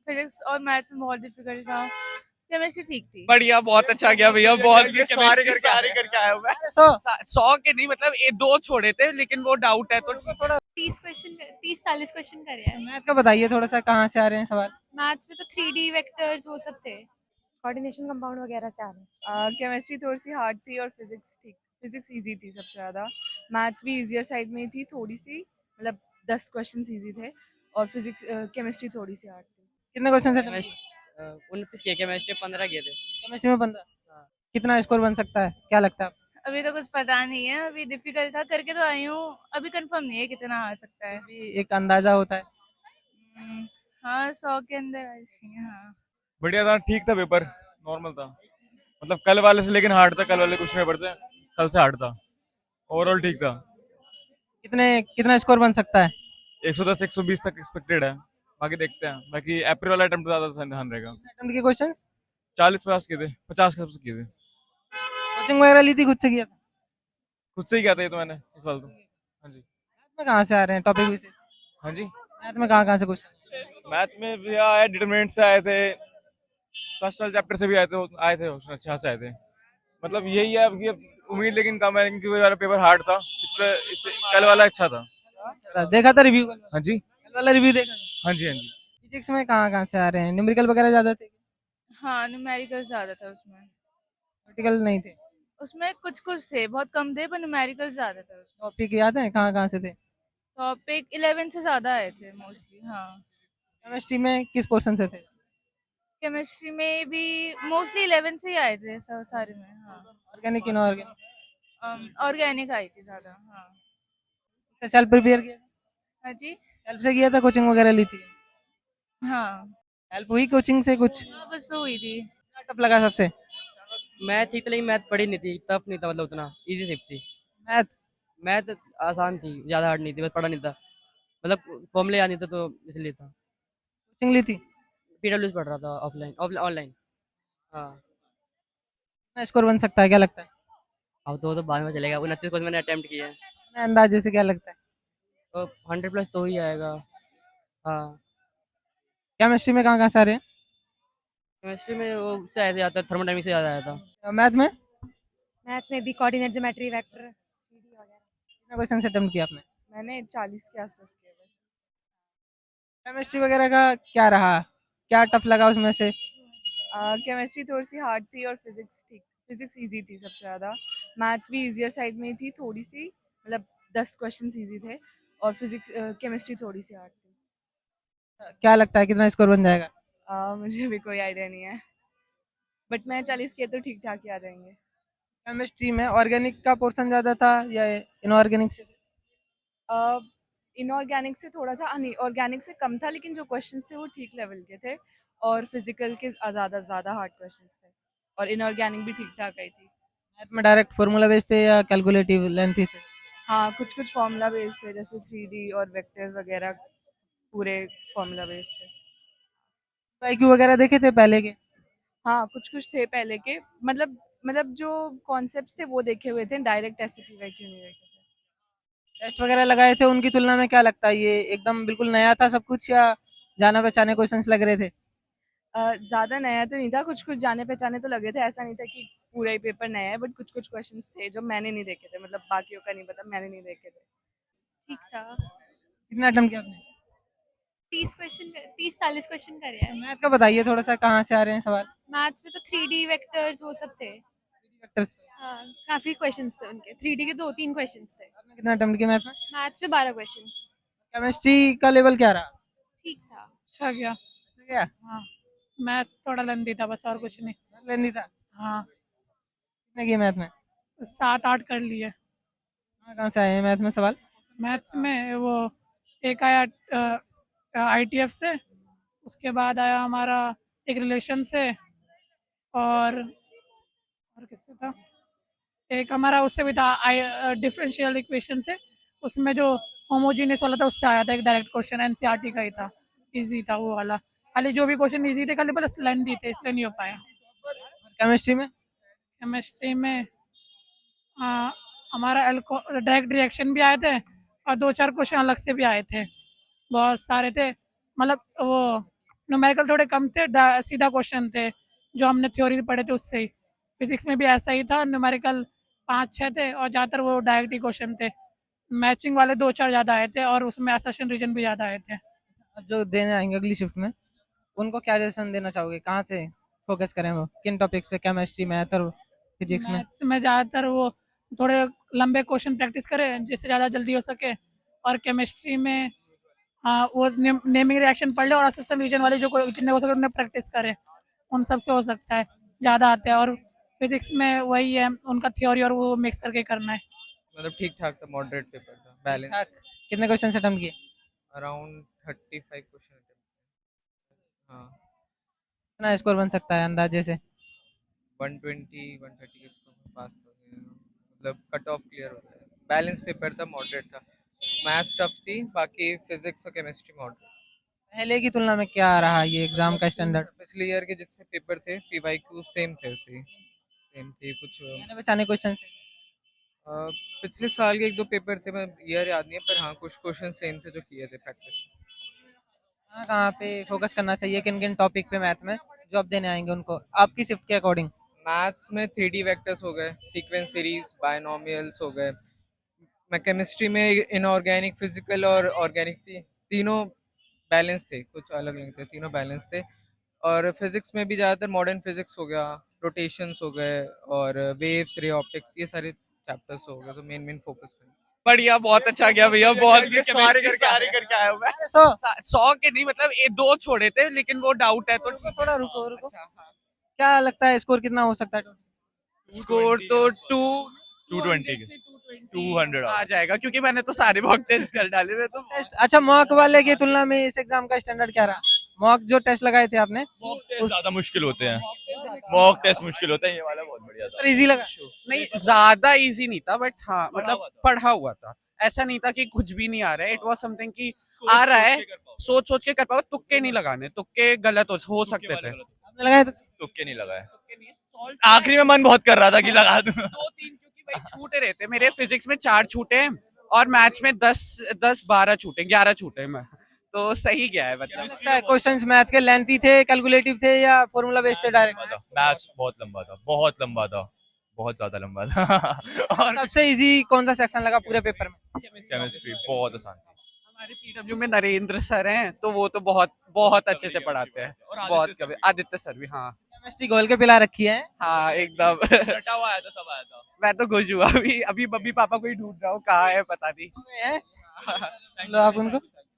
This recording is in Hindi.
फिजिक्स और मैथ में बहुत डिफिकल्ट था। केमिस्ट्री ठीक थी। बढ़िया, बहुत अच्छा गया भैया, बहुत सारे करके आया हूँ मैं। 100 के नहीं, मतलब ये 2 छोड़े थे, लेकिन वो डाउट है तो थोड़ा 30-40 क्वेश्चन करे हैं। मैथ का बताइए थोड़ा सा, कहाँ से आ रहे हैं सवाल? मैथ्स में तो 3D वेक्टर्स वो सब थे। कोऑर्डिनेशन कंपाउंड वगैरह से आ रहे हैं। केमिस्ट्री थोड़ी सी हार्ड थी और फिजिक्स ठीक, फिजिक्स इजी थी सबसे ज़्यादा। मैथ्स भी इजियर साइड में ही थी थोड़ी सी, मतलब 10 क्वेश्चन इजी थे। और फिजिक्स केमिस्ट्री थोड़ी सी हार्ड थी। कितने क्वेश्चन से? 29 किए, केमिस्ट्री 15 किए थे। केमिस्ट्री में 15। हाँ। कितना स्कोर बन सकता है, क्या लगता है आपको? अभी तो कुछ पता नहीं है, अभी डिफिकल्ट था, करके तो आई हूँ, अभी कंफर्म नहीं है कितना आ सकता है। अभी एक अंदाजा होता है। हाँ 100 के अंदर आ जाएंगे। हाँ बढ़िया था, ठीक था पेपर, नॉर्मल था। मतलब कल वाले से लेकिन हार्ड था, कल वाले कुछ पेपर से कल से हार्ड था। ओवरऑल ठीक था। कितना स्कोर बन सकता है? 110 120 तक एक्सपेक्टेड है, बाकी देखते हैं। बाकी अप्रैल वाला अटेम्प्ट ज्यादा ध्यान रहेगा। अटेम्प्ट के क्वेश्चंस 40-50 किए थे, 50 के किए थे। कोचिंग वगैरह ली थी, खुद से किया था? खुद से ही किया था ये तो मैंने इस साल तो। हाँ जी। मैथ में कहाँ से आ रहे हैं टॉपिक विशेष? हाँ जी। मैथ में कहाँ कहाँ से क्वेश्चन? मैथ में भी आए, डिटरमिनेंट से आए थे, फर्स्ट वाले चैप्टर से भी आए थे उसमें अच्छा से आए थे। मतलब यही है, अब ये उम्मीद लेकिन कम है, क्योंकि वाला पेपर हार्ड था पिछले, इससे कल वाला अच्छा था। देखा था रिव्यू? हाँ जी। कल वाला रिव्यू देखा था? हाँ जी। हाँ जी। फिजिक्स में कहाँ कहाँ से आ रहे हैं? न्यूमेरिकल वगैरह ज्यादा थे? हाँ न्यूमेरिकल ज़्यादा था उसमें। प्रैक्टिकल नहीं थे? उसमें कुछ कुछ थे, बहुत कम थे, पर न्यूमेरिकल ज़्यादा था उसमें। टॉपिक याद है कहाँ कहाँ से थे? टॉपिक 11 से ज़्यादा आए थे मोस्टली। हाँ केमिस्ट्री में किस पोर्शन से थे? केमिस्ट्री में भी मोस्टली 11 से ही आए थे सब सारे में। हाँ ऑर्गेनिक, इनऑर्गेनिक? ऑर्गेनिक आई थी ज़्यादा। हाँ सेल्फ प्रिपेयर किया? हाँ जी। सेल्फ से किया था, कोचिंग वगैरह ली थी? हाँ हेल्प हुई कोचिंग से कुछ? हाँ कुछ तो हुई थी। क्या टफ लगा सबसे? मैथ ठीक था, लेकिन मैथ पढ़ी नहीं थी, टफ नहीं था, मतलब उतना इजी सिर्फ थी। मैथ? मैथ आसान थी, ज़्यादा हार्ड नहीं थी, बस पढ़ा नहीं था, मतलब फॉर्मूले याद नहीं था तो इसलिए था। कोचिंग ली थी? पीडब्ल्यू पढ़ रहा था, ऑफलाइन ऑनलाइन। हाँ। कितना स्कोर बन सकता है, क्या लगता है? अब तो बाद में चलेगा, 29 क्वेश्चन मैंने अटेम्प्ट किए हैं, मैं अंदाजे से क्या लगता है? तो 100+ तो ही आएगा। हाँ। केमिस्ट्री में कहाँ कहाँ से आ रहे केमिस्ट्री में वो से आया था, ज़्यादा थर्मोडायनेमिक्स से ज़्यादा आया था। हैं? मैथ में मैथ्स में भी कोऑर्डिनेट, ज्योमेट्री, वेक्टर, 3D वगैरह। कितना क्वेश्चन से अटेम्प्ट किया आपने? मैंने 40 के आसपास किया बस। केमिस्ट्री वगैरह का क्या रहा, क्या टफ लगा उसमें से? केमिस्ट्री थोड़ी सी हार्ड थी और फिजिक्स ठीक, फिजिक्स इजी थी सबसे ज़्यादा। मैथ्स भी इजियर साइड में ही थी थोड़ी सी, मतलब 10 क्वेश्चन इजी थे। और फिजिक्स केमिस्ट्री थोड़ी सी हार्ड थी। क्या लगता है कितना स्कोर बन जाएगा? मुझे भी कोई आइडिया नहीं है, बट मैं 40 के तो ठीक ठाक ही आ जाएंगे। केमिस्ट्री में ऑर्गेनिक का पोर्शन ज्यादा था या इनऑर्गेनिक से? इनऑर्गेनिक से थोड़ा था, नहीं ऑर्गेनिक से कम था, लेकिन जो क्वेश्चन थे वो ठीक लेवल के थे। और फिजिकल के ज़्यादा ज़्यादा हार्ड क्वेश्चन थे। और इनऑर्गेनिक भी ठीक ठाक आई थी। मैथ में डायरेक्ट फॉर्मूला बेस्ड थे या कैलकुलेटिव लेंथी थे? हाँ कुछ कुछ फॉर्मूला बेस्ड थे, जैसे 3D और वेक्टर्स वगैरह पूरे फॉर्मूला बेस्ड थे। आईक्यू वगैरह देखे थे पहले के? हाँ कुछ कुछ थे पहले के, मतलब जो कॉन्सेप्ट्स थे वो देखे हुए थे, डायरेक्ट ऐसे PYQ नहीं देखे थे। टेस्ट वगैरह लगाए थे, उनकी तुलना में क्या लगता है, ये एकदम बिल्कुल नया था सब कुछ या जाना पहचाने क्वेश्चंस लग रहे थे? ज़्यादा नया तो नहीं था, कुछ कुछ जाने पहचाने तो लगे थे, ऐसा नहीं था कि पूरा ही पेपर नया है, बट कुछ कुछ क्वेश्चंस थे जो मैंने नहीं देखे थे, मतलब बाकियों का नहीं पता, मैंने नहीं देखे थे। ठीक था। कितना अटेम्प्ट किया आपने? 30-40 क्वेश्चन करे हैं। मैथ का बताइए थोड़ा सा, कहाँ से आ रहे हैं सवाल? मैथ्स में तो 3D वेक्टर्स वो सब थे। वेक्टर्स? हाँ काफ़ी क्वेश्चंस थे उनके, 3D के 2-3 क्वेश्चंस थे। आपने कितना अटेम्प्ट किया मैथ में? मैथ्स में 12 क्वेश्चन। केमिस्ट्री का लेवल क्या रहा? ठीक था। अच्छा गया। अच्छा गया? हाँ, मैथ थोड़ा लेंदी था बस, और कुछ नहीं। लेंदी था? हाँ, कितने किए मैथ में? 7-8 कर लिए। कहाँ कहाँ से आए हैं मैथ में सवाल? मैथ्स में वो एक आया ITF से, उसके बाद आया हमारा एक रिलेशन से, और किससे था, एक हमारा उससे भी था डिफरेंशियल इक्वेशन से, उसमें जो होमोजीनियस वाला था उससे आया था एक डायरेक्ट क्वेश्चन, NCERT का ही था, इजी था वो वाला। खाली जो भी क्वेश्चन इजी थे, खाली बस लेंदी थे, इसलिए नहीं हो पाया। केमिस्ट्री में? केमिस्ट्री में आ, हमारा डायरेक्ट रिएक्शन भी आए थे, और 2-4 क्वेश्चन अलग से भी आए थे, बहुत सारे थे, मतलब वो न्यूमेरिकल थोड़े कम थे, सीधा क्वेश्चन थे जो हमने थ्योरी पढ़े थे उससे ही। फिजिक्स में भी ऐसा ही था, न्यूमेरिकल 5-6 थे और ज़्यादातर वो डायरेक्ट ही क्वेश्चन थे। मैचिंग वाले 2-4 ज़्यादा आए थे और उसमें असर्शन रीजन भी ज़्यादा आए थे। अब जो देने आएंगे अगली शिफ्ट में उनको क्या सजेशन देना चाहोगे, कहाँ से फोकस करें, वो किन टॉपिक्स पे, केमिस्ट्री, मैथ और फिजिक्स में? मैथ्स में ज़्यादातर वो थोड़े लंबे क्वेश्चन प्रैक्टिस करें जिससे ज़्यादा जल्दी हो सके, और केमिस्ट्री में वो नेमिंग रिएक्शन पढ़ ले और असर्शन रीजन वाले जो जितने हो सके उन्हें प्रैक्टिस करें, उन सब से हो सकता है ज़्यादा आते हैं। और फिजिक्स में वही है, उनका थ्योरी और वो मिक्स करके करना है। मतलब ठीक ठाक था, मॉडरेट पेपर था, बैलेंस। हाँ, कितने क्वेश्चन अटेम्प्ट किए? Around 35 question. हाँ, कितना स्कोर बन सकता है अंदाजे से? 120 130 के स्कोर पास हो गए, मतलब कट ऑफ क्लियर हो गया। बैलेंस पेपर था, मॉडरेट था। मैथ्स टफ थी, बाकी फिजिक्स और केमिस्ट्री मॉडरेट। पहले की तुलना में क्या रहा ये एग्जाम का स्टैंडर्ड? पिछले ईयर के जितने पेपर थे पीवाईक्यू सेम थे, सेम थे कुछ। जाने बचाने क्वेश्चन थे? पिछले साल के 1-2 पेपर थे, मैं ईयर याद नहीं है, पर हाँ कुछ क्वेश्चन सेम थे जो किए थे प्रैक्टिस में। कहाँ कहाँ पे फोकस करना चाहिए, किन किन टॉपिक पे मैथ में जो आप देने आएंगे उनको आपकी शिफ्ट के अकॉर्डिंग? मैथ्स में 3D वेक्टर्स हो गए, सीक्वेंस सीरीज, बायनोमियल्स हो गए। मैं केमिस्ट्री में इनऑर्गेनिक, फिजिकल और ऑर्गेनिक थी, तीनों बैलेंस थे, कुछ अलग नहीं थे, तीनों बैलेंस थे। और फिजिक्स में भी ज़्यादातर मॉडर्न फिजिक्स हो गया, रोटेशंस हो गए और वेव्स, रे ऑप्टिक्स, ये सारे चैप्टर्स हो गए, तो मेन फोकस करें। बढ़िया, बहुत अच्छा गया भैया, बहुत सारे करके आया हूँ मैं। 100 के नहीं, मतलब 2 छोड़े थे, लेकिन वो डाउट है तो थोड़ा रुको रुको, अच्छा, हाँ। क्या लगता है स्कोर कितना हो सकता है? स्कोर तो 220 के 200 आ जाएगा, क्योंकि मैंने तो सारे मॉक टेस्ट कर डाले थे, तो टेस्ट अच्छा, मॉक वाले की तुलना में इस एग्जाम का स्टैंडर्ड क्या रहा? मॉक जो टेस्ट लगाए थे आपने मॉक टेस्ट ज्यादा मुश्किल होते हैं, मॉक टेस्ट मुश्किल होता है, ये वाला बहुत बढ़िया था। इजी लगा? नहीं ज्यादा इजी नहीं था, बट हाँ मतलब पढ़ा हुआ था। ऐसा नहीं था कि कुछ भी नहीं आ रहा है, इट वाज समथिंग कि आ रहा है, सोच सोच के कर पाओ, तुक्के नहीं लगाने, तुक्के गलत हो सकते थे। आपने लगाए तो? तुक्के नहीं लगाए, आखिरी में मन बहुत कर रहा था कि लगा दूं। 2-3 क्योंकि भाई छूटे रहते, मेरे फिजिक्स में 4 छूटे हैं और मैथ्स में 10-12 छूटे, 11 छूटे मैं, तो सही गया है मतलब। लगता है क्वेश्चंस मैथ के लेंथी थे, कैलकुलेटिव थे या फॉर्मूला बेस्ड थे डायरेक्ट? मैथ्स बहुत लंबा था, बहुत लंबा था, बहुत ज्यादा लंबा था। और सबसे इजी कौन सा सेक्शन लगा पूरे पेपर में? केमिस्ट्री बहुत आसान थी। हमारे पीडब्ल्यू में नरेंद्र सर हैं, तो वो तो बहुत बहुत अच्छे से पढ़ाते हैं, बहुत कभी आदित्य सर भी, हाँ केमिस्ट्री घोल के पिला रखी है। हाँ एकदम। सब आया था। मैं तो खुश हुआ, अभी अभी मम्मी पापा को ही ढूंढ रहा हूँ, कहाँ है पता नहीं। लो आप उनको